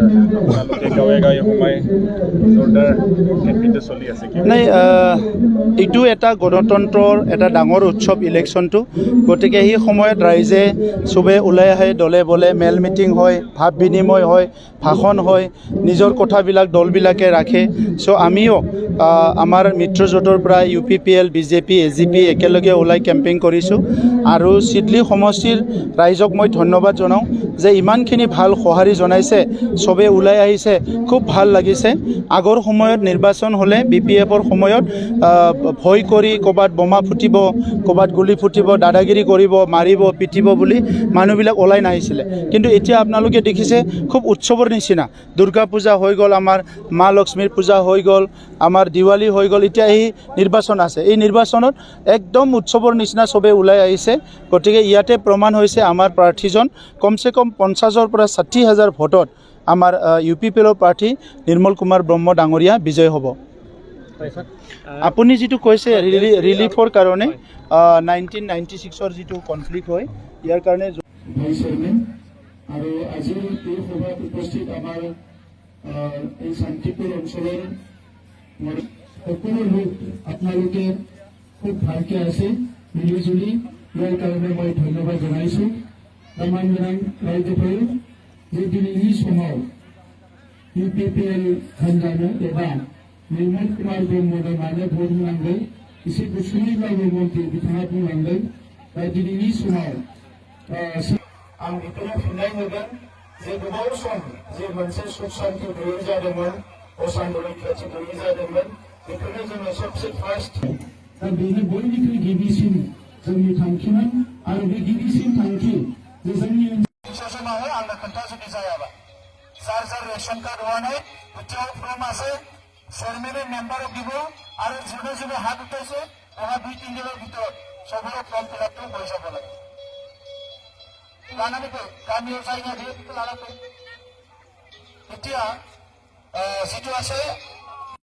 আপোনালোকে গাঁৱে গাঁৱে সোমাই জোৰদাৰ কেম্পেইনটো চলি আছে কি নাই এইটো এটা গণতন্ত্ৰৰ এটা ডাঙৰ উৎসৱ ইলেকশ্যনটো গতিকে সেই সময়ত ৰাইজে চবে ওলাই আহে দলে বলে মেল মিটিং হয় ভাৱ বিনিময় হয় ভাষণ হয় নিজৰ কথাবিলাক দলবিলাকে ৰাখে চ' আমিও আমাৰ মিত্ৰজোঁটৰ পৰা UPPL BJP AGP একেলগে ওলাই কেম্পেইন কৰিছোঁ আৰু চিডলি সমষ্টিৰ ৰাইজক মই ধন্যবাদ জনাওঁ যে ইমানখিনি ভাল সঁহাৰি জনাইছে চবে ওলাই আহিছে খুব ভাল লাগিছে আগৰ সময়ত নিৰ্বাচন হ'লে BPFৰ সময়ত ভয় কৰি ক'ৰবাত বোমা ফুটিব ক'ৰবাত গুলি ফুটিব দাদাগিৰি কৰিব মাৰিব পিটিব বুলি মানুহবিলাক ওলাই নাহিছিলে কিন্তু এতিয়া আপোনালোকে দেখিছে খুব উৎসৱৰ নিচিনা দুৰ্গা পূজা হৈ গ'ল আমাৰ মা লক্ষ্মীৰ পূজা হৈ গ'ল আমাৰ দিৱালী হৈ গ'ল এতিয়া এই নিৰ্বাচন আছে এই নিৰ্বাচনত একদম উৎসৱৰ নিচিনা চবে ওলাই আহিছে গতিকে ইয়াতে প্ৰমাণ হৈছে আমাৰ প্ৰাৰ্থীজন কমচে কম 50,000 পৰা 60,000 ভোটত আমাৰ UPPLৰ প্ৰাৰ্থী নিৰ্মল কুমাৰ ব্ৰহ্ম ডাঙৰীয়া বিজয় হ'ব আপুনি যেটো কৈছে ৰিলিফৰ কাৰণে 1996ৰ যেটো কনফ্লিক্ট হয় ইয়াৰ কাৰণে ভাইস চেয়াৰম্যান আৰু আজিৰ এই সভাত উপস্থিত আমাৰ এই শান্তিপুৰ অঞ্চলৰ সকলো লোক আপোনালোকে খুব ভালকে আছে মিলিজুলি ইয়াৰ কাৰণে মই ধন্যবাদ জনাইছোঁ তামান ৰাইজসকল যে দিল্লী সভাও UPPL হাঞ্জানো এবা निर्मल कुमार ब्रह्मनो माने भोट होनांगौ एसे गुसुङैब्लाबो मन्थ्रि बिथाङा बुंलांदों दा दिनैनि समाव आं बेखौनो फिननाय होगोन जे गोबाव सम जे मोनसे सुख शान्ति गैयै जादोंमोन अशान्ति रैखाथि गैयै जादोंमोन बेखौनो जोङो सबसे फार्स्ट दा बेनो बयनिख्रुइ गिबिसिन जोंनि थांखिमोन आरो बे गिबिसिन थांखि जे जोंनि समावहाय आंनो खोन्थाजुदि जायाबा जार रेशन कार्ड होनानै बिटिआर फर्म আছে চেয়ারম্যানের মেম্বারক দিব আর যোনে হাত উঠাইছে ওরা 2-3 দিনের ভিতর সবরে ফর্ম ফিল আপ করে যাব লাগে জানানি তো কামিও চাই না দিয়ে দিতে লাগাতে এতিয়া যেটো আছে